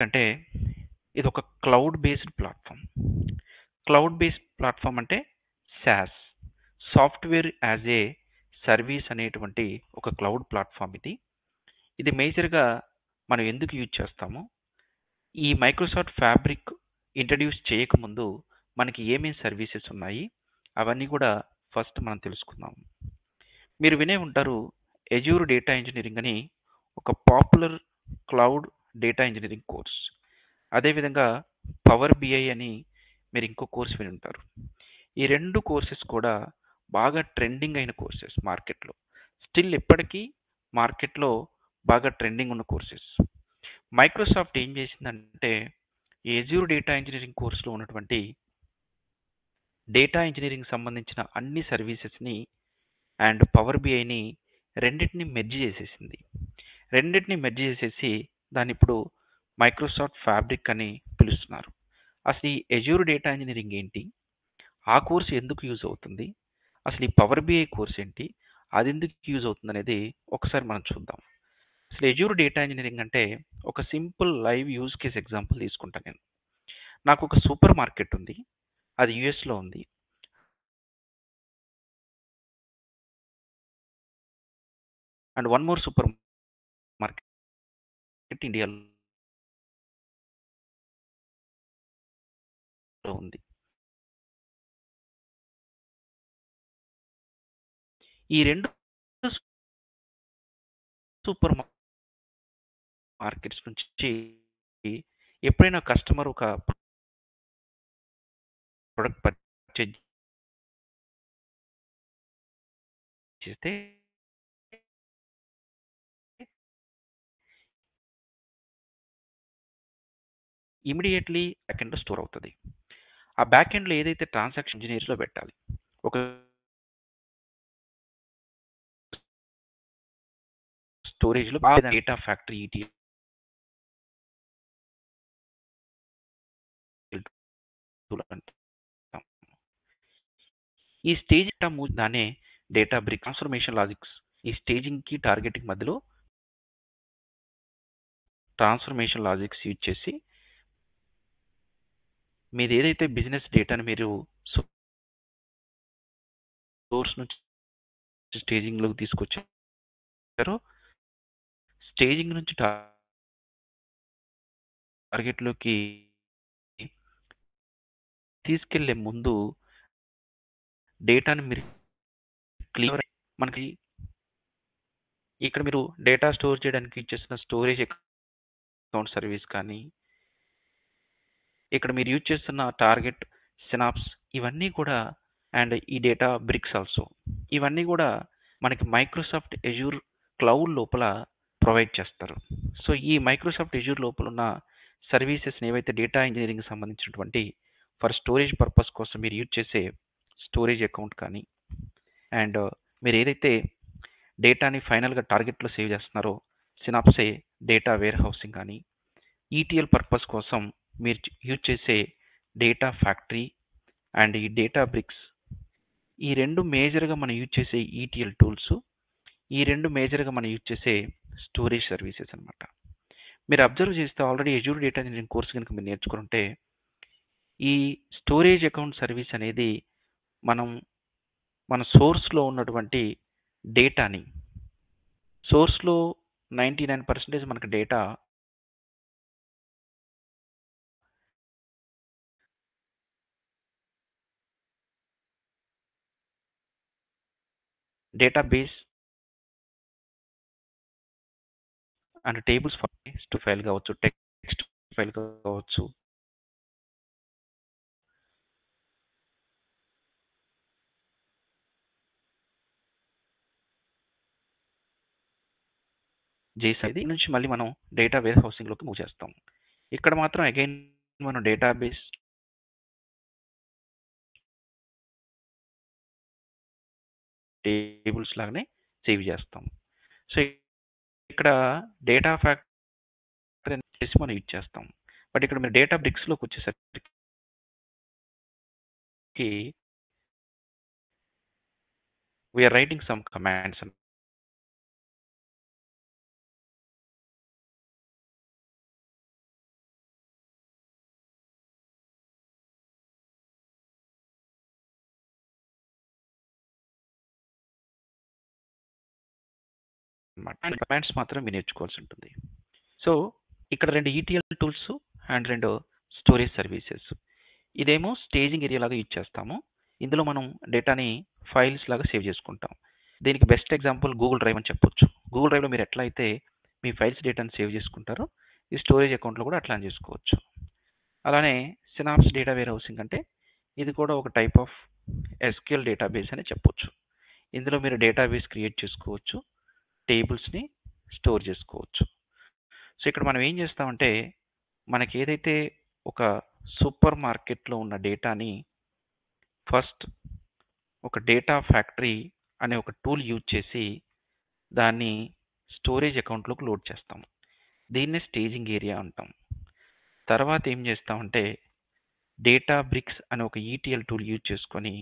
అంటే ఇదొక cloud based platform. Cloud based platform అంటే SaaS. Software as a service అనేటువంటి ఒక క్లౌడ్ ప్లాట్‌ఫార్మ్ ఇది. ఇది మేజర్‌గా మనం ఎందుకు యూజ్ చేస్తామో, ఈ మైక్రోసాఫ్ట్ ఫ్యాబ్రిక్ ఇంట్రొడ్యూస్ చేయకముందు మనకి ఏమేం సర్వీసెస్ ఉన్నాయి, అవన్నీ కూడా ఫస్ట్ మనం తెలుసుకుందాం. మీరు వినే ఉంటారు అజూర్ డేటా ఇంజినీరింగ్ అని ఒక popular cloud data engineering course. అదేవిధంగా పవర్ బిఐ అని మీరు ఇంకో కోర్స్ విని ఉంటారు. ఈ 2 కోర్సెస్ కూడా బాగా ట్రెండింగ్ అయిన కోర్సెస్ మార్కెట్‌లో. స్టిల్ ఇప్పటికీ మార్కెట్‌లో బాగా ట్రెండింగ్ ఉన్న కోర్సెస్. మైక్రోసాఫ్ట్ ఏం చేసిందంటే, ఈ అజూర్ డేటా ఇంజినీరింగ్ కోర్స్‌లో ఉన్నటువంటి డేటా ఇంజినీరింగ్ సంబంధించిన అన్ని సర్వీసెస్‌ని అండ్ పవర్ బిఐని రెండిటిని మెర్జ్ చేసేసింది. రెండిటిని మెర్జ్ చేసేసి దాన్ని ఇప్పుడు మైక్రోసాఫ్ట్ ఫ్యాబ్రిక్ అని పిలుస్తున్నారు. అసలు ఈ అజూర్ డేటా ఇంజినీరింగ్ ఏంటి? ఆ కోర్స్ ఎందుకు యూజ్ అవుతుంది? అసలు ఈ పవర్ బిఐ కోర్స్ ఏంటి? అది ఎందుకు యూజ్ అవుతుందనేది ఒకసారి మనం చూద్దాం. అసలు అజూర్ డేటా ఇంజినీరింగ్ అంటే ఒక simple live use case example తీసుకుంటాను నేను. నాకు ఒక సూపర్ మార్కెట్ ఉంది. అది యూఎస్‌లో ఉంది. And one more super market ఇండియాలో ఉంది. ఈ 2 సూపర్ మార్కెట్స్ నుంచి ఎప్పుడైనా కస్టమర్ ఒక ప్రొడక్ట్ పర్చేజ్ చేస్తే ఇమ్మీడియేట్‌లీ బ్యాక్ ఎండ్‌లో స్టోర్ అవుతది. ఆ బ్యాక్ ఎండ్‌లో ఏదైతే ట్రాన్సాక్షన్ ఇంజినీర్స్‌లో పెట్టాలి. ఒక స్టోరేజ్‌లో డేటా ఫ్యాక్టరీ ఈటీఎల్ టూల్ అంటాం. ఈ స్టేజ్ దాన్నే డేటా బ్రిక్ ట్రాన్స్‌ఫర్మేషన్ లాజిక్స్. ఈ స్టేజింగ్‌కి, టార్గెటింగ్ మధ్యలో ట్రాన్స్‌ఫర్మేషన్ లాజిక్స్ యూజ్ చేసి మీదేదైతే బిజినెస్ డేటాని మీరు సోర్స్ నుంచి స్టేజింగ్‌లోకి తీసుకొచ్చారో, స్టేజింగ్ నుంచి టార్గెట్‌లోకి తీసుకెళ్లే ముందు డేటాని మీరు క్లియర్ మనకి ఇక్కడ మీరు డేటా స్టోర్ చేయడానికి యూజ్ చేస్తున్న స్టోరేజ్ అకౌంట్ సర్వీస్ కానీ, ఇక్కడ మీరు యూజ్ చేస్తున్న టార్గెట్, సినాప్స్ ఇవన్నీ కూడా అండ్ ఈ డేటా బ్రిక్స్ ఆల్సో ఇవన్నీ కూడా మనకి మైక్రోసాఫ్ట్ అజూర్ క్లౌడ్ లోపల ప్రొవైడ్ చేస్తారు. సో, ఈ మైక్రోసాఫ్ట్ అజూర్ లోపల ఉన్న సర్వీసెస్‌ని ఏవైతే డేటా ఇంజినీరింగ్‌కి సంబంధించినటువంటి ఫర్ స్టోరేజ్ పర్పస్ కోసం మీరు యూజ్ చేసే స్టోరేజ్ అకౌంట్ కానీ, అండ్ మీరు ఏదైతే డేటాని ఫైనల్‌గా టార్గెట్‌లో సేవ్ చేస్తున్నారో సినాప్సే డేటా వేర్ హౌసింగ్ కానీ, ఈటీఎల్ పర్పస్ కోసం మీరు యూజ్ చేసే డేటా ఫ్యాక్టరీ అండ్ ఈ డేటా బ్రిక్స్ ఈ 2 మేజర్‌గా మనం యూజ్ చేసే ఈటీఎల్ టూల్స్. ఈ 2 మేజర్‌గా మనం యూజ్ చేసే స్టోరేజ్ సర్వీసెస్ అన్నమాట. మీరు అబ్జర్వ్ చేస్తే already Azure data engineering course గనుక మీరు నేర్చుకుంటే, ఈ స్టోరేజ్ అకౌంట్ సర్వీస్ అనేది మనం మన సోర్స్‌లో ఉన్నటువంటి డేటాని సోర్స్‌లో 99% మనకు డేటాబేస్ అండ్ టేబుల్స్ ఫైల్ కావచ్చు, టెక్స్ట్ ఫైల్ కావచ్చు. జేసీ నుంచి మళ్ళీ మనం డేటా వేర్ హౌసింగ్‌లోకి మూవ్ చేస్తాం. ఇక్కడ మాత్రం అగైన్ మనం డేటాబేస్ టేబుల్స్ లాగానే సేవ్ చేస్తాం. సో, ఇక్కడ డేటా ఫ్యాక్టరీ చేసి మనం యూజ్ చేస్తాం. బట్ ఇక్కడ మీరు డేటా బ్రిక్స్‌లోకి వచ్చేసరికి we are writing some commands and commands మాత్రం మీరు నేర్చుకోవాల్సి ఉంటుంది. సో ఇక్కడ 2 ETL tools and 2 storage services. ఇదేమో స్టేజింగ్ ఏరియా లాగా యూజ్ చేస్తాము. ఇందులో మనం డేటాని ఫైల్స్ లాగా సేవ్ చేసుకుంటాం. దీనికి బెస్ట్ ఎగ్జాంపుల్ గూగుల్ డ్రైవ్ అని చెప్పొచ్చు. గూగుల్ డ్రైవ్లో మీరు ఎట్లా అయితే మీ ఫైల్స్ డేటాను సేవ్ చేసుకుంటారో ఈ స్టోరేజ్ అకౌంట్లో కూడా అట్లా చేసుకోవచ్చు. అలానే సినాప్స్ డేటా వేర్ హౌసింగ్ అంటే ఇది కూడా ఒక టైప్ ఆఫ్ ఎస్క్యూఎల్ డేటాబేస్ అని చెప్పొచ్చు. ఇందులో మీరు డేటాబేస్ క్రియేట్ చేసుకోవచ్చు, టేబుల్స్ని స్టోర్ చేసుకోవచ్చు. సో ఇక్కడ మనం ఏం చేస్తామంటే మనకి ఏదైతే ఒక సూపర్ మార్కెట్లో ఉన్న డేటాని ఫస్ట్ ఒక డేటా ఫ్యాక్టరీ అనే ఒక టూల్ యూజ్ చేసి దాన్ని స్టోరేజ్ అకౌంట్లోకి లోడ్ చేస్తాం. దీన్నే స్టేజింగ్ ఏరియా అంటాం. తర్వాత ఏం చేస్తామంటే డేటా బ్రిక్స్ అనే ఒక ఈటీఎల్ టూల్ యూజ్ చేసుకొని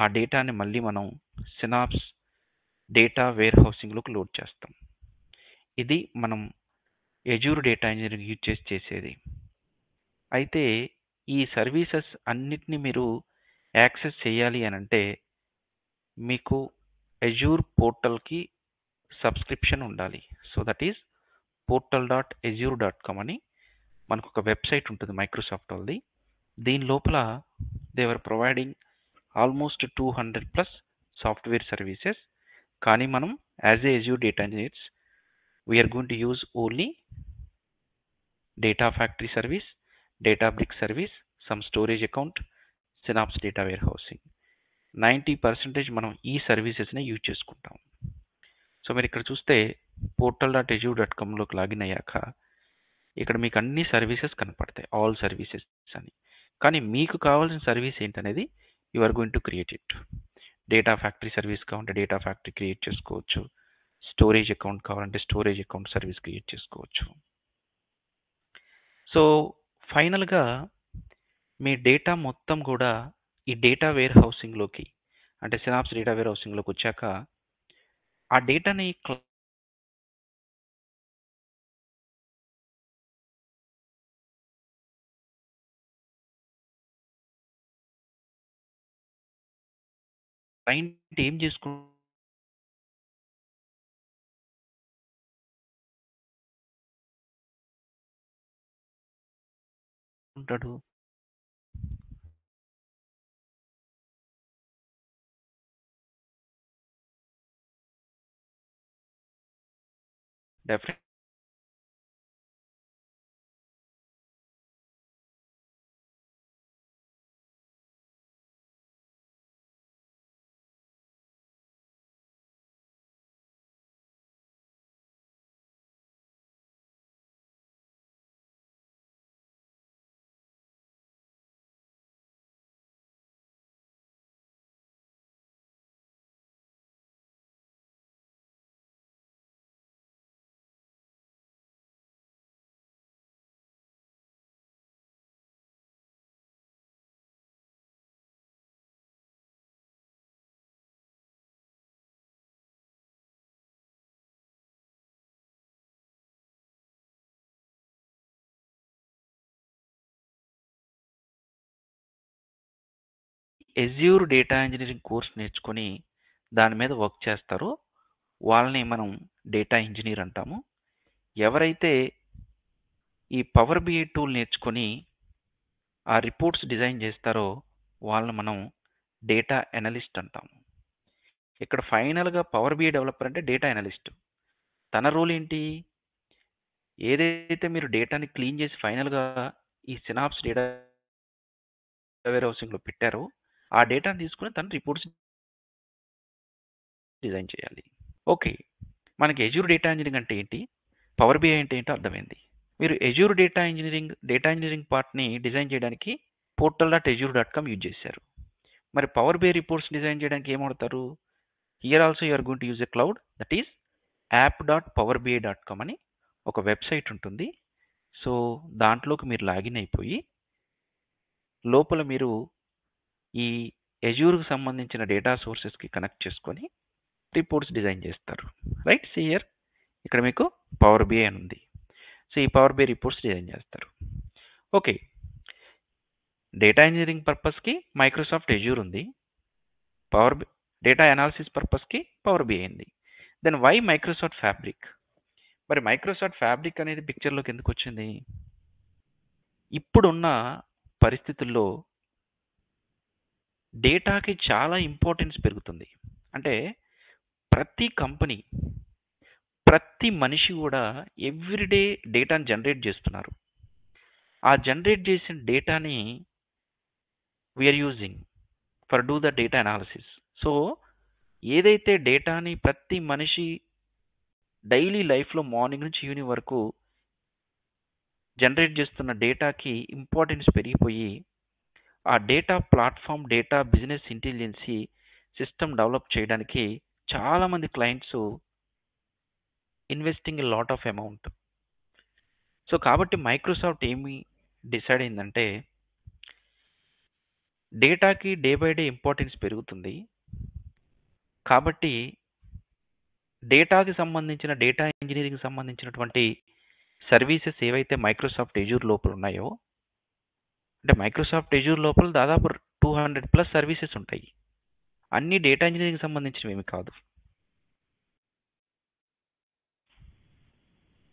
ఆ డేటాని మళ్ళీ మనం సినాప్స్ డేటా వేర్ హౌసింగ్లోకి లోడ్ చేస్తాం. ఇది మనం ఎజూర్ డేటా ఇంజనీరింగ్ యూజ్ చేసి చేసేది. అయితే ఈ సర్వీసెస్ అన్నిటిని మీరు యాక్సెస్ చేయాలి అని అంటే మీకు ఎజూర్ పోర్టల్కి సబ్స్క్రిప్షన్ ఉండాలి. సో దట్ ఈస్ portal.azure.com అని మనకు ఒక వెబ్సైట్ ఉంటుంది మైక్రోసాఫ్ట్ వాళ్ళది. దీని లోపల they're providing almost 200+ software services. కానీ మనం as a Azure data engineers we're going to use only data factory service, data brick service, some storage account, synapse data warehousing. 90% మనం ఈ సర్వీసెస్నే యూజ్ చేసుకుంటాం. So మీరు ఇక్కడ చూస్తే portal.azure.comలోకి లాగిన్ అయ్యాక ఇక్కడ మీకు అన్ని సర్వీసెస్ కనపడతాయి, ఆల్ సర్వీసెస్ అని. కానీ మీకు కావాల్సిన సర్వీస్ ఏంటనేది you are going to create it. Data factory service కావాలంటే డేటా ఫ్యాక్టరీ క్రియేట్ చేసుకోవచ్చు, స్టోరేజ్ అకౌంట్ కావాలంటే స్టోరేజ్ అకౌంట్ సర్వీస్ క్రియేట్ చేసుకోవచ్చు. సో ఫైనల్గా మీ డేటా మొత్తం కూడా ఈ డేటా వేర్ హౌసింగ్లోకి అంటే సినాప్స్ డేటా వేర్ హౌసింగ్లోకి వచ్చాక ఆ డేటాని క్లయింట్ ఏం చేసుకుంటాడు? Definite Azure data engineering course నేర్చుకొని దాని మీద వర్క్ చేస్తారో వాళ్ళని మనం డేటా ఇంజనీర్ అంటాము. ఎవరైతే ఈ పవర్ బిఐ టూల్ నేర్చుకొని ఆ రిపోర్ట్స్ డిజైన్ చేస్తారో వాళ్ళని మనం డేటా అనలిస్ట్ అంటాము. ఇక్కడ ఫైనల్గా పవర్ బిఐ డెవలపర్ అంటే డేటా అనలిస్ట్. తన రోల్ ఏంటి? ఏదైతే మీరు డేటాని క్లీన్ చేసి ఫైనల్గా ఈ సినాప్స్ డేటా వేర్ హౌసింగ్లో పెట్టారో ఆ డేటాని తీసుకుని తన రిపోర్ట్స్ డిజైన్ చేయాలి. ఓకే, మనకి ఎజూర్ డేటా ఇంజనీరింగ్ అంటే ఏంటి, పవర్ బిఐ అంటే ఏంటో అర్థమైంది. మీరు ఎజూర్ డేటా ఇంజనీరింగ్ పార్ట్ని డిజైన్ చేయడానికి portal.azure.com యూజ్ చేశారు. మరి పవర్ బిఐ రిపోర్ట్స్ డిజైన్ చేయడానికి ఏం వాడతారు? Here also you're going to use a cloud, that is app.powerbi.com అని ఒక వెబ్సైట్ ఉంటుంది. సో దాంట్లోకి మీరు లాగిన్ అయిపోయి లోపల మీరు ఈ ఎజూర్కి సంబంధించిన డేటా సోర్సెస్కి కనెక్ట్ చేసుకొని రిపోర్ట్స్ డిజైన్ చేస్తారు. రైట్, సి హియర్ ఇక్కడ మీకు పవర్ బిఐ అని ఉంది. సో ఈ పవర్ బిఐ రిపోర్ట్స్ డిజైన్ చేస్తారు. ఓకే, డేటా ఇంజనీరింగ్ పర్పస్కి మైక్రోసాఫ్ట్ ఎజూర్ ఉంది, డేటా అనాలిసిస్ పర్పస్కి పవర్ బిఐ ఉంది. Then why Microsoft fabric? మరి మైక్రోసాఫ్ట్ ఫ్యాబ్రిక్ అనేది పిక్చర్లోకి ఎందుకు వచ్చింది? ఇప్పుడున్న పరిస్థితుల్లో డేటాకి చాలా ఇంపార్టెన్స్ పెరుగుతుంది. అంటే ప్రతి కంపెనీ, ప్రతి మనిషి కూడా ఎవ్రీడే డేటాను జనరేట్ చేస్తున్నారు. ఆ జనరేట్ చేసిన డేటాని we're using for do the data analysis. So ఏదైతే డేటాని ప్రతి మనిషి డైలీ లైఫ్లో మార్నింగ్ నుంచి ఈవినింగ్ వరకు జనరేట్ చేస్తున్న డేటాకి ఇంపార్టెన్స్ పెరిగిపోయి ఆ data platform, data business intelligence system develop చేయడానికి చాలామంది clients investing a lot of amount. So కాబట్టి మైక్రోసాఫ్ట్ ఏమి డిసైడ్ అయిందంటే డేటాకి డే బై డే ఇంపార్టెన్స్ పెరుగుతుంది కాబట్టి డేటాకి సంబంధించిన డేటా ఇంజనీరింగ్ సంబంధించినటువంటి సర్వీసెస్ ఏవైతే మైక్రోసాఫ్ట్ ఎజూర్ లోపల ఉన్నాయో, అంటే మైక్రోసాఫ్ట్ ఎజూర్ లోపల దాదాపు 200+ సర్వీసెస్ ఉంటాయి. అన్ని డేటా ఇంజనీరింగ్ సంబంధించినవి ఏమి కాదు.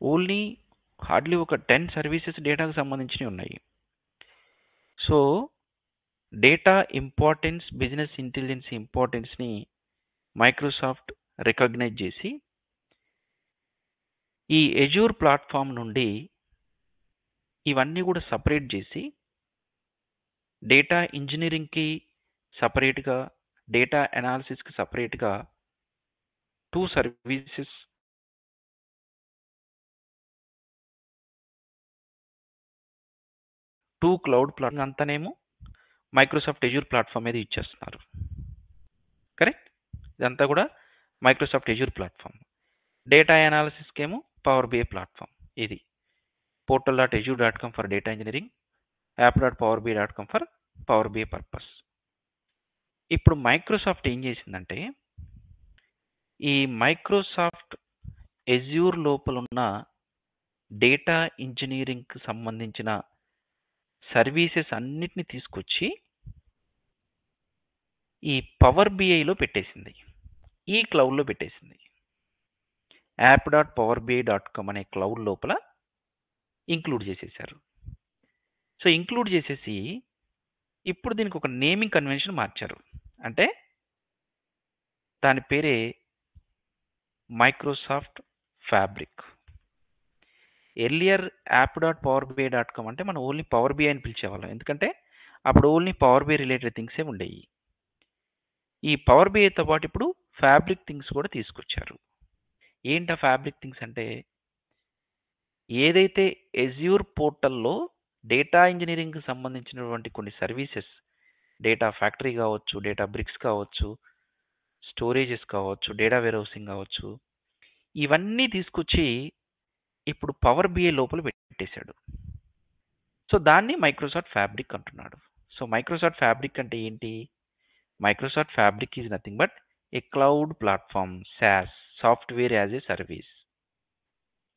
ఓన్లీ హార్డ్లీ ఒక 10 సర్వీసెస్ డేటాకు సంబంధించినవి ఉన్నాయి. So data importance, business intelligence ఇంపార్టెన్స్ని మైక్రోసాఫ్ట్ రికగ్నైజ్ చేసి ఈ ఎజూర్ ప్లాట్ఫామ్ నుండి ఇవన్నీ కూడా సపరేట్ చేసి డేటా ఇంజనీరింగ్కి సపరేట్గా, డేటా అనాలిసిస్కి సపరేట్గా 2 సర్వీసెస్, 2 క్లౌడ్ ప్లాట్ఫామ్ అంతానేమో మైక్రోసాఫ్ట్ ఎజూర్ ప్లాట్ఫామ్ మీద ఇచ్చేస్తున్నారు. కరెక్ట్? ఇదంతా కూడా మైక్రోసాఫ్ట్ ఎజూర్ ప్లాట్ఫామ్. డేటా అనాలిసిస్కి ఏమో పవర్ బిఐ ప్లాట్ఫామ్. ఇది portal.azure.com for data engineering, app.powerbi.com for power BI purpose. ఇప్పుడు మైక్రోసాఫ్ట్ ఏం చేసిందంటే ఈ మైక్రోసాఫ్ట్ ఎజ్యూర్ లోపల ఉన్న డేటా ఇంజనీరింగ్కి సంబంధించిన సర్వీసెస్ అన్నిటిని తీసుకొచ్చి ఈ పవర్ బిఐలో పెట్టేసింది, ఈ క్లౌడ్లో పెట్టేసింది. app.powerbi.com అనే క్లౌడ్ లోపల ఇంక్లూడ్ చేసేసారు. సో ఇంక్లూడ్ చేసేసి ఇప్పుడు దీనికి ఒక నేమింగ్ కన్వెన్షన్ మార్చారు. అంటే దాని పేరే మైక్రోసాఫ్ట్ ఫ్యాబ్రిక్. ఎర్లియర్ app.powerbi.com అంటే మనం ఓన్లీ పవర్ బిఐ అని పిలిచేవాళ్ళం, ఎందుకంటే అప్పుడు ఓన్లీ పవర్ బిఐ రిలేటెడ్ థింగ్సే ఉండేవి. ఈ పవర్ బిఐతో పాటు ఇప్పుడు ఫ్యాబ్రిక్ థింగ్స్ కూడా తీసుకొచ్చారు. ఏంటా ఫ్యాబ్రిక్ థింగ్స్ అంటే ఏదైతే ఎజ్యూర్ పోర్టల్లో డేటా ఇంజనీరింగ్కి సంబంధించినటువంటి కొన్ని సర్వీసెస్, డేటా ఫ్యాక్టరీ కావచ్చు, డేటా బ్రిక్స్ కావచ్చు, స్టోరేజెస్ కావచ్చు, డేటా వేర్హౌసింగ్ కావచ్చు, ఇవన్నీ తీసుకొచ్చి ఇప్పుడు పవర్ బిఐ లోపల పెట్టేశాడు. సో దాన్ని మైక్రోసాఫ్ట్ ఫ్యాబ్రిక్ అంటున్నాడు. సో మైక్రోసాఫ్ట్ ఫ్యాబ్రిక్ అంటే ఏంటి? Microsoft fabric is nothing but a cloud platform, SaaS, software as a service.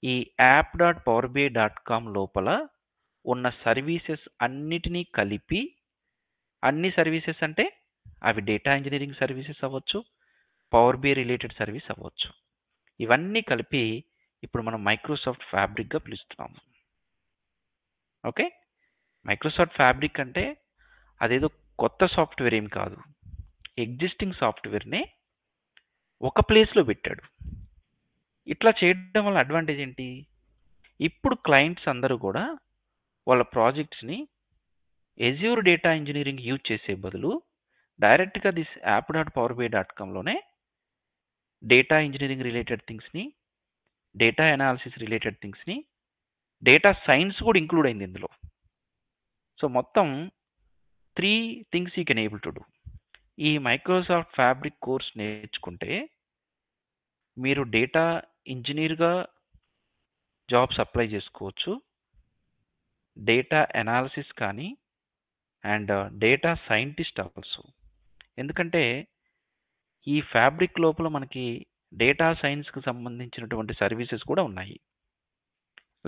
ఈ app.powerbi.com లోపల ఉన్న సర్వీసెస్ అన్నిటినీ కలిపి, అన్ని సర్వీసెస్ అంటే అవి డేటా ఇంజనీరింగ్ సర్వీసెస్ అవ్వచ్చు, పవర్ బిఐ రిలేటెడ్ సర్వీస్ అవ్వచ్చు, ఇవన్నీ కలిపి ఇప్పుడు మనం మైక్రోసాఫ్ట్ ఫ్యాబ్రిక్గా పిలుస్తున్నాము. ఓకే, మైక్రోసాఫ్ట్ ఫ్యాబ్రిక్ అంటే అదేదో కొత్త సాఫ్ట్వేర్ ఏం కాదు, ఎగ్జిస్టింగ్ సాఫ్ట్వేర్నే ఒక ప్లేస్లో పెట్టాడు. ఇట్లా చేయడం వల్ల అడ్వాంటేజ్ ఏంటి? ఇప్పుడు క్లయింట్స్ అందరూ కూడా వాళ్ళ ప్రాజెక్ట్స్ని ఎజ్యూర్ డేటా ఇంజనీరింగ్ యూజ్ చేసే బదులు డైరెక్ట్గా దిస్ app.powerbi.comలోనే డేటా ఇంజనీరింగ్ రిలేటెడ్ థింగ్స్ని, డేటా అనాలిసిస్ రిలేటెడ్ థింగ్స్ని, డేటా సైన్స్ కూడా ఇంక్లూడ్ అయింది ఇందులో. సో మొత్తం 3 things you can able to do. ఈ మైక్రోసాఫ్ట్ ఫ్యాబ్రిక్ కోర్స్ నేర్చుకుంటే మీరు డేటా ఇంజనీర్గా జాబ్స్ అప్లై చేసుకోవచ్చు, డేటా అనాలిసిస్ కానీ, అండ్ డేటా సైంటిస్ట్ ఆల్సో. ఎందుకంటే ఈ ఫ్యాబ్రిక్ లోపల మనకి డేటా సైన్స్కి సంబంధించినటువంటి సర్వీసెస్ కూడా ఉన్నాయి,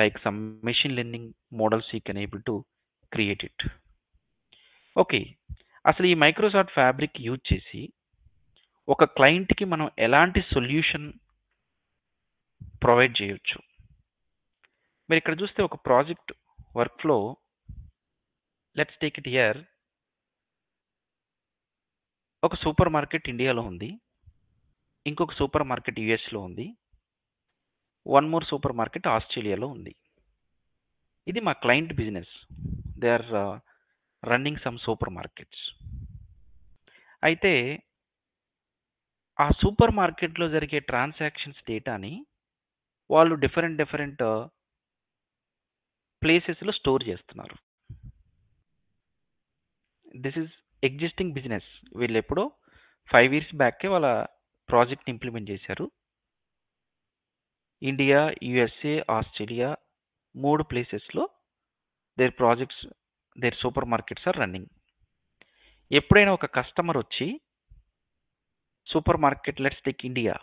like some machine learning models you can able to create it. Okay, అసలు ఈ మైక్రోసాఫ్ట్ ఫ్యాబ్రిక్ యూజ్ చేసి ఒక క్లయింట్కి మనం ఎలాంటి సొల్యూషన్ ప్రొవైడ్ చేయొచ్చు. మీరు ఇక్కడ చూస్తే ఒక project work flow, let's take it here. ఒక సూపర్ మార్కెట్ ఇండియాలో ఉంది, ఇంకొక సూపర్ మార్కెట్ యుఎస్లో ఉంది, వన్ మోర్ సూపర్ మార్కెట్ ఆస్ట్రేలియాలో ఉంది. ఇది మా client business. They are running some super markets. అయితే ఆ సూపర్ మార్కెట్లో జరిగే ట్రాన్సాక్షన్స్ డేటాని వాళ్ళు డిఫరెంట్ ప్లేసెస్లో స్టోర్ చేస్తున్నారు. This is existing business. వీళ్ళు ఎప్పుడో 5 years బ్యాకే వాళ్ళ ప్రాజెక్ట్ని ఇంప్లిమెంట్ చేశారు. ఇండియా, యుఎస్ఏ, ఆస్ట్రేలియా 3 ప్లేసెస్లో their projects, their super markets are running. ఎప్పుడైనా ఒక కస్టమర్ వచ్చి super market, let's take India,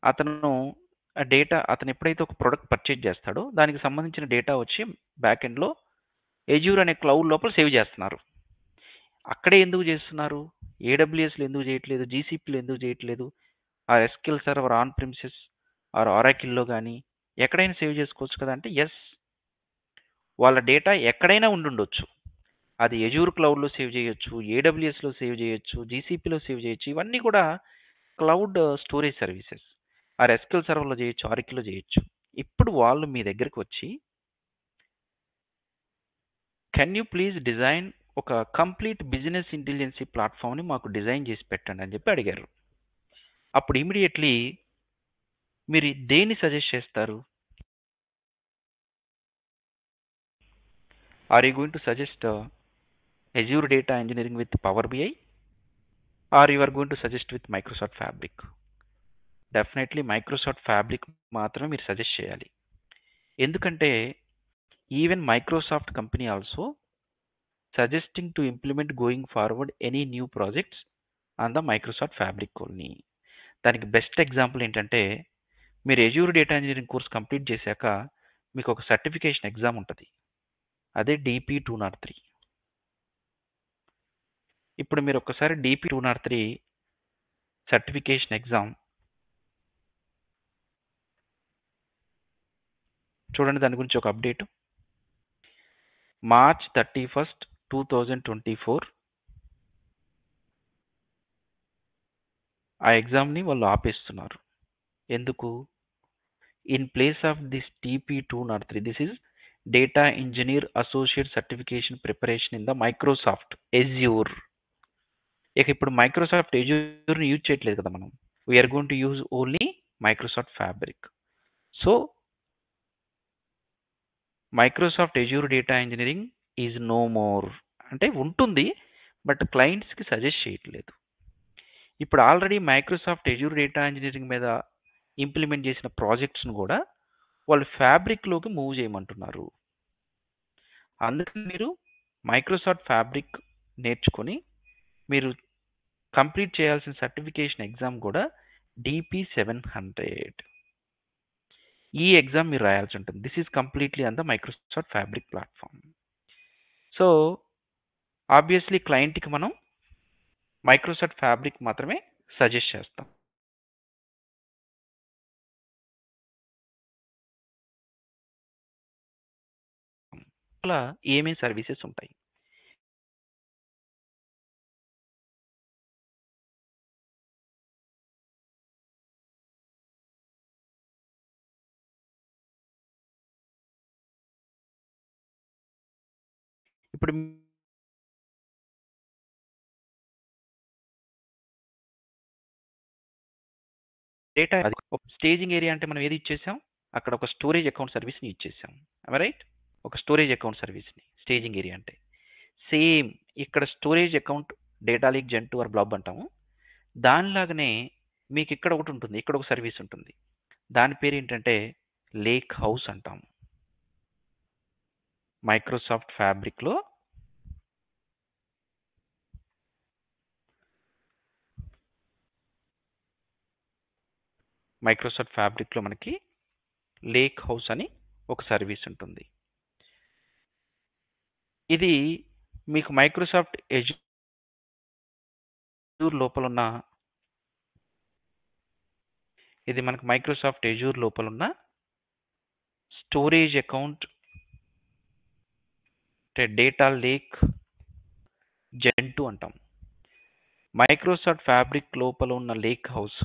అతను అతను ఎప్పుడైతే ఒక ప్రోడక్ట్ పర్చేజ్ చేస్తాడో దానికి సంబంధించిన డేటా వచ్చి బ్యాక్ ఎండ్లో ఎజ్యూర్ అనే క్లౌడ్ లోపల సేవ్ చేస్తున్నారు. అక్కడే ఎందుకు చేస్తున్నారు? ఏడబ్ల్యూఎస్లో ఎందుకు చేయట్లేదు? జీసీపీలో ఎందుకు చేయట్లేదు? ఆ SQL server on premises or ఆరాకిల్లో కానీ ఎక్కడైనా సేవ్ చేసుకోవచ్చు కదా అంటే, ఎస్, వాళ్ళ డేటా ఎక్కడైనా ఉండుండొచ్చు. అది ఎజ్యూర్ క్లౌడ్లో సేవ్ చేయొచ్చు, ఏడబ్ల్యూఎస్లో సేవ్ చేయొచ్చు, జీసీపీలో సేవ్ చేయొచ్చు. ఇవన్నీ కూడా క్లౌడ్ స్టోరేజ్ సర్వీసెస్. ఆ ఎస్క్యూఎల్ సర్వర్లో చేయొచ్చు, ఆరాకిల్లో చేయొచ్చు. ఇప్పుడు వాళ్ళు మీ దగ్గరికి వచ్చి, కెన్ యూ ప్లీజ్ డిజైన్ ఒక కంప్లీట్ బిజినెస్ ఇంటెలిజెన్సీ ప్లాట్ఫామ్ని మాకు డిజైన్ చేసి పెట్టండి అని చెప్పి అడిగారు. అప్పుడు ఇమీడియట్లీ మీరు దేన్ని సజెస్ట్ చేస్తారు? Are you going to suggest Azure Data Engineering with Power BI, or you are going to suggest with Microsoft Fabric? Definitely Microsoft fabric మాత్రమే మీరు సజెస్ట్ చేయాలి. ఎందుకంటే even Microsoft company also suggesting to implement going forward any new projects on the Microsoft fabric only. దానికి best example ఏంటంటే, మీరు Azure data engineering course complete చేశాక మీకు ఒక సర్టిఫికేషన్ ఎగ్జామ్ ఉంటుంది. అదే DP-203. ఇప్పుడు మీరు ఒక్కసారి DP-203 సర్టిఫికేషన్ ఎగ్జామ్ చూడండి. దాని గురించి ఒక అప్డేట్. March 31st, 2024 ఆ ఎగ్జామ్ని వాళ్ళు ఆపేస్తున్నారు. ఎందుకు? In place of this DP-203, this is data engineer associate certification preparation in the Microsoft Azure. ఇక ఇప్పుడు మైక్రోసాఫ్ట్ ఎజ్యూర్ని యూజ్ చేయట్లేదు కదా మనం. We're going to use only Microsoft fabric. So Microsoft Azure data engineering is no more. అంటే ఉంటుంది, but క్లయింట్స్కి suggest చేయట్లేదు. ఇప్పుడు already Microsoft Azure data engineering మీద ఇంప్లిమెంట్ చేసిన ప్రాజెక్ట్స్ను కూడా వాళ్ళు ఫ్యాబ్రిక్లోకి మూవ్ చేయమంటున్నారు. అందుకని మీరు మైక్రోసాఫ్ట్ ఫ్యాబ్రిక్ నేర్చుకొని మీరు కంప్లీట్ చేయాల్సిన సర్టిఫికేషన్ ఎగ్జామ్ కూడా DP-700. ఈ ఎగ్జామ్ మీరు రాయాల్సి ఉంటుంది. This is completely on the Microsoft fabric platform. So obviously క్లయింట్కి మనం మైక్రోసాఫ్ట్ ఫ్యాబ్రిక్ మాత్రమే సజెస్ట్ చేస్తాం. అలా ఏమేమి సర్వీసెస్ ఉంటాయి? ఇప్పుడు డేటా స్టేజింగ్ ఏరియా అంటే మనం ఏది ఇచ్చేసాం? అక్కడ ఒక స్టోరేజ్ అకౌంట్ సర్వీస్ని ఇచ్చేసాం, రైట్? ఒక స్టోరేజ్ అకౌంట్ సర్వీస్ని స్టేజింగ్ ఏరియా అంటే. సేమ్ ఇక్కడ storage account data lake gen two or blob అంటాము. దానిలాగానే మీకు ఇక్కడ ఒకటి ఉంటుంది, ఇక్కడ ఒక సర్వీస్ ఉంటుంది. దాని పేరు ఏంటంటే లేక్ హౌస్ అంటాము. మైక్రోసాఫ్ట్ ఫ్యాబ్రిక్లో మనకి లేక్ హౌస్ అని ఒక సర్వీస్ ఉంటుంది. ఇది మీకు మైక్రోసాఫ్ట్ ఎజ్యూర్ లోపల ఉన్న ఇది మనకు మైక్రోసాఫ్ట్ ఎజ్యూర్ లోపల ఉన్న స్టోరేజ్ అకౌంట్, డేటా లేక్ జెన్2 అంటాం. మైక్రోసాఫ్ట్ ఫ్యాబ్రిక్ లోపల ఉన్న లేక్ హౌస్,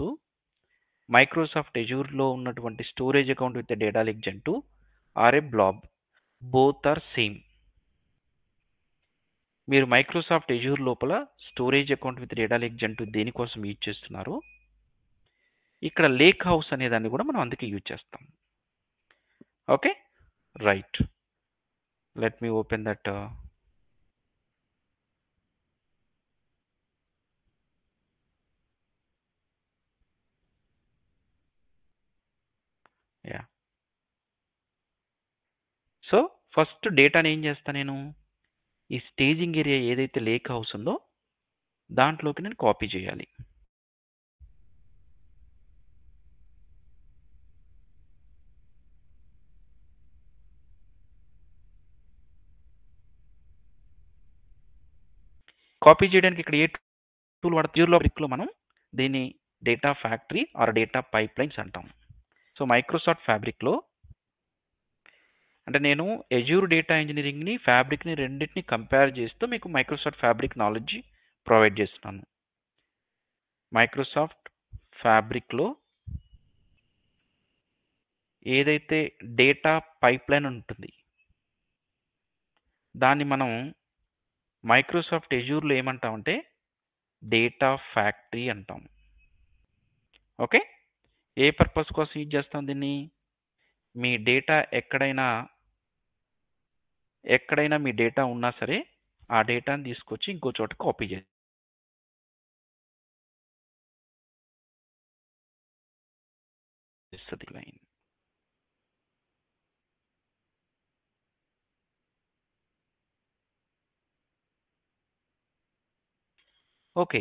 మైక్రోసాఫ్ట్ ఎజ్యూర్లో ఉన్నటువంటి storage account with data lake gen two or a blob, both are same. మీరు మైక్రోసాఫ్ట్ ఎజ్యూర్ లోపల storage account with data lake gen two దేనికోసం యూజ్ చేస్తున్నారు, ఇక్కడ లేక్ హౌస్ అనే దాన్ని కూడా మనం అందుకే యూజ్ చేస్తాం. Okay, right. Let me open that. Yeah, so first డేటాని ఏం చేస్తా నేను, ఈ స్టేజింగ్ ఏరియా ఏదైతే లేక్ హౌస్ ఉందో దాంట్లోకి నేను కాపీ చేయాలి. కాపీ చేయడానికి ఇక్కడ ఏ టూల్ వాడతాం, మనం దీన్ని data factory or data pipelines అంటాం. సో మైక్రోసాఫ్ట్ ఫ్యాబ్రిక్లో అంటే నేను ఎజ్యూర్ డేటా ఇంజనీరింగ్ని ఫ్యాబ్రిక్ని రెండింటిని కంపేర్ చేస్తూ మీకు మైక్రోసాఫ్ట్ ఫ్యాబ్రిక్ నాలెడ్జ్ ప్రొవైడ్ చేస్తున్నాను. మైక్రోసాఫ్ట్ ఫ్యాబ్రిక్లో ఏదైతే డేటా పైప్ లైన్ ఉంటుంది దాన్ని మనం మైక్రోసాఫ్ట్ ఎజ్యూర్లో ఏమంటామంటే డేటా ఫ్యాక్టరీ అంటాం. ఓకే, ఏ పర్పస్ కోసం యూజ్ చేస్తాం దీన్ని, మీ డేటా ఎక్కడైనా మీ డేటా ఉన్నా సరే ఆ డేటాని తీసుకొచ్చి ఇంకో చోట కాపీ చేస్తుంది లైన్. ఓకే,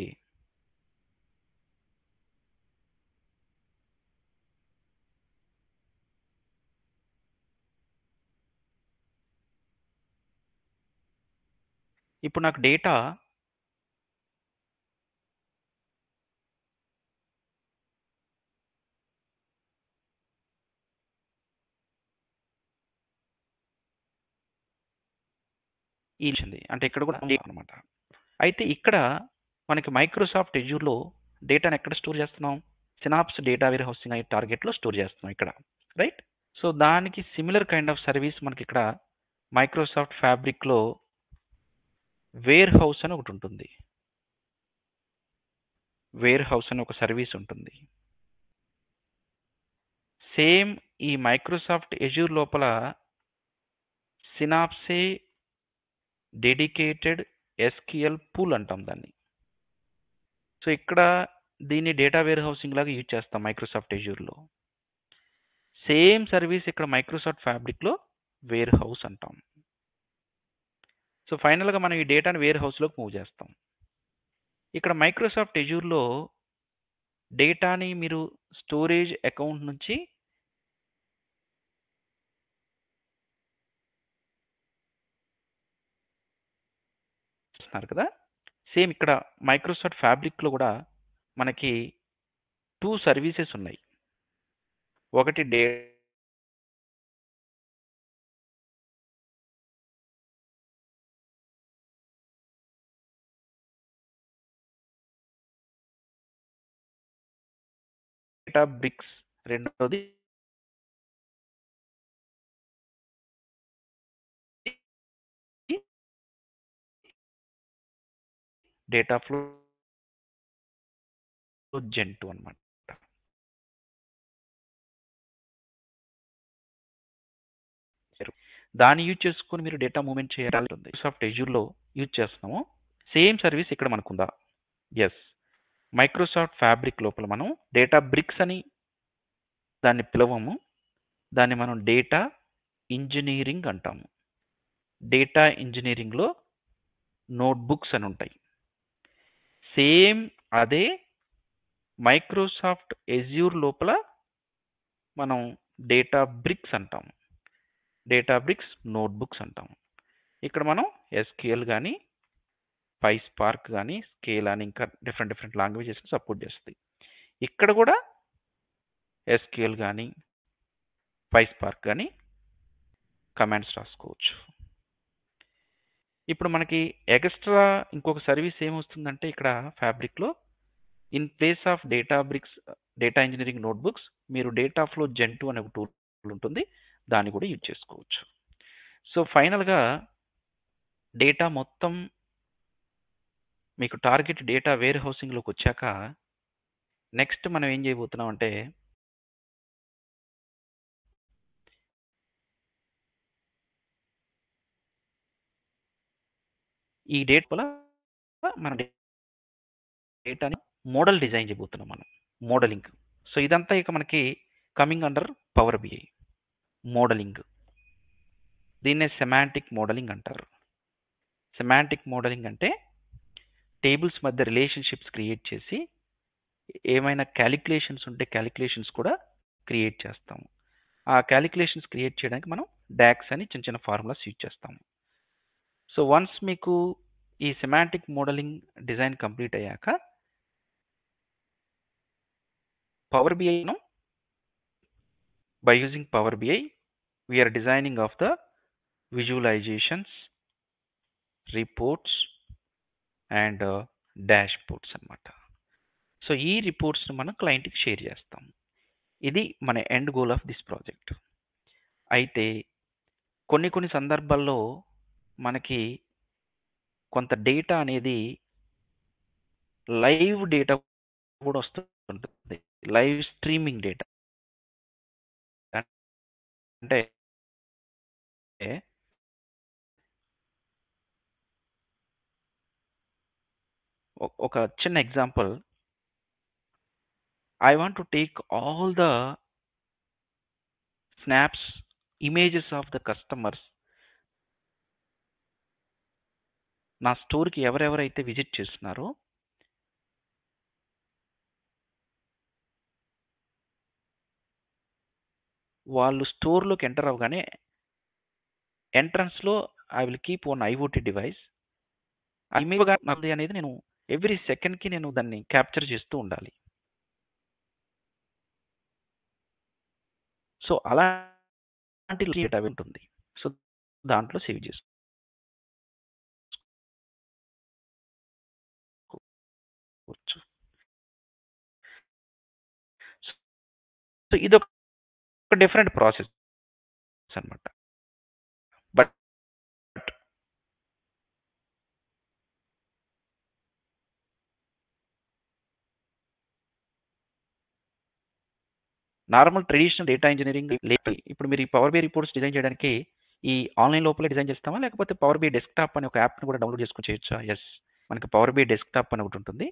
ఇప్పుడు నాకు డేటా ఇచ్చింది అంటే ఇక్కడ కూడా అనమాట. అయితే ఇక్కడ మనకి మైక్రోసాఫ్ట్ ఎజ్యూర్లో డేటాను ఎక్కడ స్టోర్ చేస్తున్నాం, సినాప్స్ డేటా వేర్ హౌసింగ్ అనే టార్గెట్లో స్టోర్ చేస్తున్నాం ఇక్కడ, రైట్. సో దానికి సిమిలర్ కైండ్ ఆఫ్ సర్వీస్ మనకి ఇక్కడ మైక్రోసాఫ్ట్ ఫ్యాబ్రిక్లో వేర్ హౌస్ అని ఒకటి ఉంటుంది. వేర్ హౌస్ అని ఒక సర్వీస్ ఉంటుంది. సేమ్ ఈ మైక్రోసాఫ్ట్ ఎజ్యూర్ లోపల సినాప్సే డెడికేటెడ్ ఎస్క్యూఎల్ పూల్ అంటాం దాన్ని. సో ఇక్కడ దీన్ని డేటా వేర్ హౌసింగ్ లాగా యూజ్ చేస్తాం మైక్రోసాఫ్ట్ ఎజ్యూర్లో. సేమ్ సర్వీస్ ఇక్కడ మైక్రోసాఫ్ట్ ఫ్యాబ్రిక్లో వేర్ హౌస్ అంటాం. సో ఫైనల్గా మనం ఈ డేటాను వేర్ హౌస్లోకి మూవ్ చేస్తాం. ఇక్కడ మైక్రోసాఫ్ట్ ఎజ్యూర్లో డేటాని మీరు స్టోరేజ్ అకౌంట్ నుంచి కదా, సేమ్ ఇక్కడ మైక్రోసాఫ్ట్ ఫ్యాబ్రిక్లో కూడా మనకి 2 సర్వీసెస్ ఉన్నాయి. ఒకటి డేటా బ్రిక్స్, రెండోది డేటా ఫ్లో జెన్2 అనమాట. దాన్ని యూజ్ చేసుకొని మీరు డేటా మూవ్మెంట్ చేయాలి. మైక్రోసాఫ్ట్ ఎజ్యూర్లో యూజ్ చేస్తున్నాము. సేమ్ సర్వీస్ ఇక్కడ మనకుందా, ఎస్. మైక్రోసాఫ్ట్ ఫ్యాబ్రిక్ లోపల మనం డేటా బ్రిక్స్ అని దాన్ని పిలవము, దాన్ని మనం డేటా ఇంజనీరింగ్ అంటాము. డేటా ఇంజనీరింగ్లో నోట్బుక్స్ అని ఉంటాయి. సేమ్ అదే మైక్రోసాఫ్ట్ ఎజ్యూర్ లోపల మనం డేటా బ్రిక్స్ అంటాము, డేటా బ్రిక్స్ నోట్బుక్స్ అంటాము. ఇక్కడ మనం ఎస్క్యూఎల్ కానీ పైస్పార్క్ కానీ స్కేల్ అని ఇంకా డిఫరెంట్ లాంగ్వేజెస్ని సపోర్ట్ చేస్తుంది. ఇక్కడ కూడా ఎస్క్యూఎల్ కానీ పైస్పార్క్ కానీ కమాండ్స్ రాసుకోవచ్చు. ఇప్పుడు మనకి ఎక్స్ట్రా ఇంకొక సర్వీస్ ఏమొస్తుందంటే ఇక్కడ ఫ్యాబ్రిక్లో in place of data engineering notebooks మీరు డేటా ఫ్లో జెన్2 అనే ఒక టూల్ ఉంటుంది, దాన్ని కూడా యూజ్ చేసుకోవచ్చు. సో ఫైనల్గా డేటా మొత్తం మీకు టార్గెట్ డేటా వేర్ హౌసింగ్లోకి వచ్చాక నెక్స్ట్ మనం ఏం చేయబోతున్నాం అంటే ఈ డేటా మన డేటాని మోడల్ డిజైన్ చేయబోతున్నాం మనం, మోడలింగ్. సో ఇదంతా ఇక మనకి coming under power BI modeling. దీన్నే సెమాంటిక్ మోడలింగ్ అంటారు. సెమాంటిక్ మోడలింగ్ అంటే టేబుల్స్ మధ్య రిలేషన్షిప్స్ క్రియేట్ చేసి ఏమైనా క్యాలిక్యులేషన్స్ ఉంటే క్యాలిక్యులేషన్స్ కూడా క్రియేట్ చేస్తాము. ఆ క్యాలిక్యులేషన్స్ క్రియేట్ చేయడానికి మనం డాక్స్ అని చిన్న చిన్న ఫార్ములాస్ యూజ్ చేస్తాము. సో వన్స్ మీకు ఈ సెమాంటిక్ మోడలింగ్ డిజైన్ కంప్లీట్ అయ్యాక power BI by using power BI we're designing of the visualizations, reports and dashboards అనమాట. సో ఈ రిపోర్ట్స్ని మనం క్లయింట్కి షేర్ చేస్తాం. ఇది మన end goal of this project. అయితే కొన్ని సందర్భాల్లో మనకి కొంత డేటా అనేది లైవ్ డేటా కూడా వస్తుంటుంది, లైవ్ స్ట్రీమింగ్ డేటా. అంటే ఒక చిన్న example, I want to take all the snaps, images of the customers. నా స్టోర్కి ఎవరెవరైతే విజిట్ చేస్తున్నారో వాళ్ళు స్టోర్లోకి ఎంటర్ అవ్వగానే ఎంట్రన్స్లో I will keep one IoT device. ఆ ఇమేజ్ అనేది నేను ఎవ్రీ సెకండ్కి నేను దాన్ని క్యాప్చర్ చేస్తూ ఉండాలి. సో అలాంటి డేటా ఉంటుంది. సో దాంట్లో సేవ్ చేసుకోవచ్చు. సో ఇది ఒక డిఫరెంట్ ప్రాసెస్ అనమాట. But normal traditional data engineering ఇప్పుడు మీరు ఈ పవర్ బిఐ రిపోర్ట్స్ డిజైన్ చేయడానికి ఈ ఆన్లైన్ లోపలే డిజైన్ చేస్తామా, లేకపోతే పవర్ బిఐ డెస్క్టాప్ అనే ఒక యాప్ని కూడా డౌన్లోడ్ చేసుకొని చేయొచ్చా? ఎస్, మనకి పవర్ బిఐ డెస్క్టాప్ అని ఒకటి ఉంటుంది.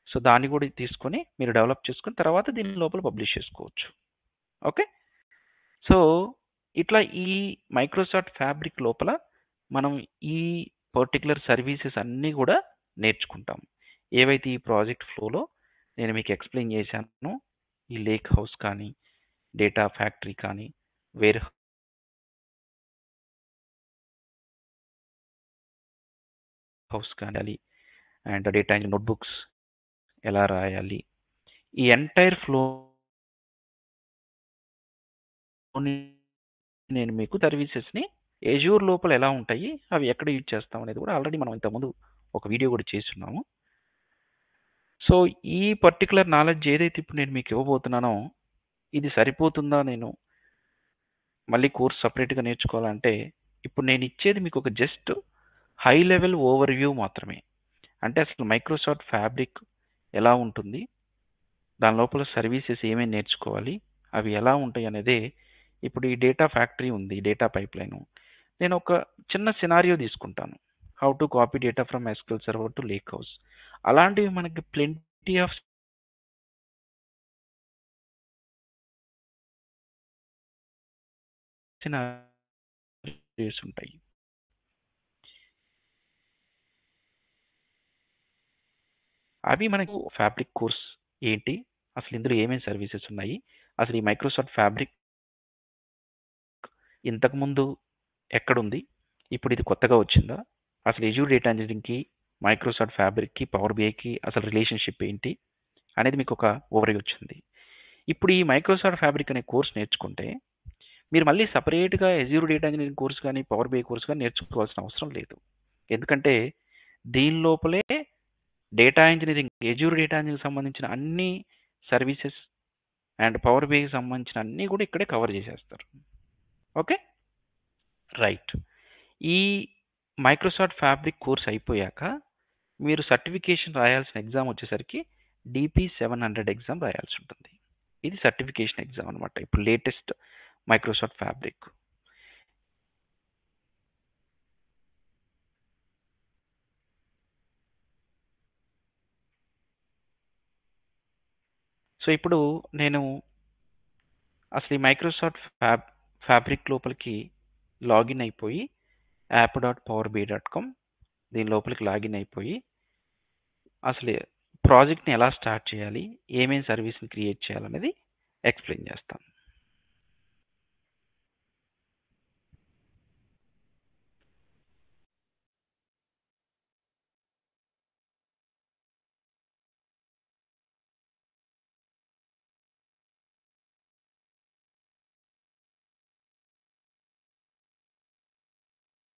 సో దాన్ని కూడా తీసుకొని మీరు డెవలప్ చేసుకుని తర్వాత దీని లోపల పబ్లిష్ చేసుకోవచ్చు. ఓకే, సో ఇట్లా ఈ మైక్రోసాఫ్ట్ ఫ్యాబ్రిక్ లోపల మనం ఈ పర్టికులర్ సర్వీసెస్ అన్నీ కూడా నేర్చుకుంటాం. ఏవైతే ఈ ప్రాజెక్ట్ ఫ్లోలో నేను మీకు ఎక్స్ప్లెయిన్ చేశాను, ఈ లేక్ హౌస్ కానీ, డేటా ఫ్యాక్టరీ కానీ, వేర్ హౌస్ కానీ, అండ్ డేటా ఇంజిన్ నోట్బుక్స్ ఎలా రాయాలి, ఈ ఎంటైర్ ఫ్లో నేను మీకు సర్వీసెస్ని ఎజ్యూర్ లోపల ఎలా ఉంటాయి, అవి ఎక్కడ యూజ్ చేస్తాం అనేది కూడా ఆల్రెడీ మనం ఇంతకుముందు ఒక వీడియో కూడా చేస్తున్నాము. సో ఈ పర్టికులర్ నాలెడ్జ్ ఏదైతే ఇప్పుడు నేను మీకు ఇవ్వబోతున్నానో ఇది సరిపోతుందా, నేను మళ్ళీ కోర్స్ సపరేట్గా నేర్చుకోవాలంటే ఇప్పుడు నేను ఇచ్చేది మీకు ఒక just high level over view మాత్రమే. అంటే అసలు మైక్రోసాఫ్ట్ ఫ్యాబ్రిక్ ఎలా ఉంటుంది, దాని లోపల సర్వీసెస్ ఏమేమి నేర్చుకోవాలి, అవి ఎలా ఉంటాయి అనేదే. ఇప్పుడు ఈ డేటా ఫ్యాక్టరీ ఉంది, డేటా పైప్ లైన్, నేను ఒక చిన్న సినారియో తీసుకుంటాను, how to copy data from SQL server to lake house. అలాంటివి మనకి ప్లెంటీ ఆఫ్ సినారియోస్ ఉంటాయి. అవి మనకు ఫ్యాబ్రిక్ కోర్స్ ఏంటి, అసలు ఇందులో ఏమేమి సర్వీసెస్ ఉన్నాయి, అసలు ఈ మైక్రోసాఫ్ట్ ఫ్యాబ్రిక్ ఇంతకుముందు ఎక్కడుంది, ఇప్పుడు ఇది కొత్తగా వచ్చిందా, అసలు ఎజ్యూర్ డేటా ఇంజనీరింగ్కి, మైక్రోసాఫ్ట్ ఫ్యాబ్రిక్కి, పవర్ బిఐకి అసలు రిలేషన్షిప్ ఏంటి అనేది మీకు ఒక ఓవర్వ్యూ వచ్చింది. ఇప్పుడు ఈ మైక్రోసాఫ్ట్ ఫ్యాబ్రిక్ అనే కోర్స్ నేర్చుకుంటే మీరు మళ్ళీ సపరేట్గా ఎజ్యూర్ డేటా ఇంజనీరింగ్ కోర్స్ కానీ పవర్ బై కోర్స్ కానీ నేర్చుకోవాల్సిన అవసరం లేదు. ఎందుకంటే దీని లోపలే data engineering Azure data engineering సంబంధించిన అన్ని సర్వీసెస్ అండ్ పవర్ బైకి సంబంధించిన అన్నీ కూడా ఇక్కడే కవర్ చేసేస్తారు. Okay, right. ఈ మైక్రోసాఫ్ట్ ఫ్యాబ్రిక్ కోర్స్ అయిపోయాక మీరు సర్టిఫికేషన్ రాయాల్సిన ఎగ్జామ్ వచ్చేసరికి DP700 ఎగ్జామ్ రాయాల్సి ఉంటుంది. ఇది సర్టిఫికేషన్ ఎగ్జామ్ అనమాట. ఇప్పుడు లేటెస్ట్ మైక్రోసాఫ్ట్ ఫ్యాబ్రిక్. సో ఇప్పుడు నేను అసలు ఈ మైక్రోసాఫ్ట్ ఫ్యాబ్రిక్ లోపలికి లాగిన్ అయిపోయి app.powerbi.com దీని లోపలికి లాగిన్ అయిపోయి అసలు ప్రాజెక్ట్ని ఎలా స్టార్ట్ చేయాలి, ఏమేమి సర్వీస్ని క్రియేట్ చేయాలనేది ఎక్స్ప్లెయిన్ చేస్తాను.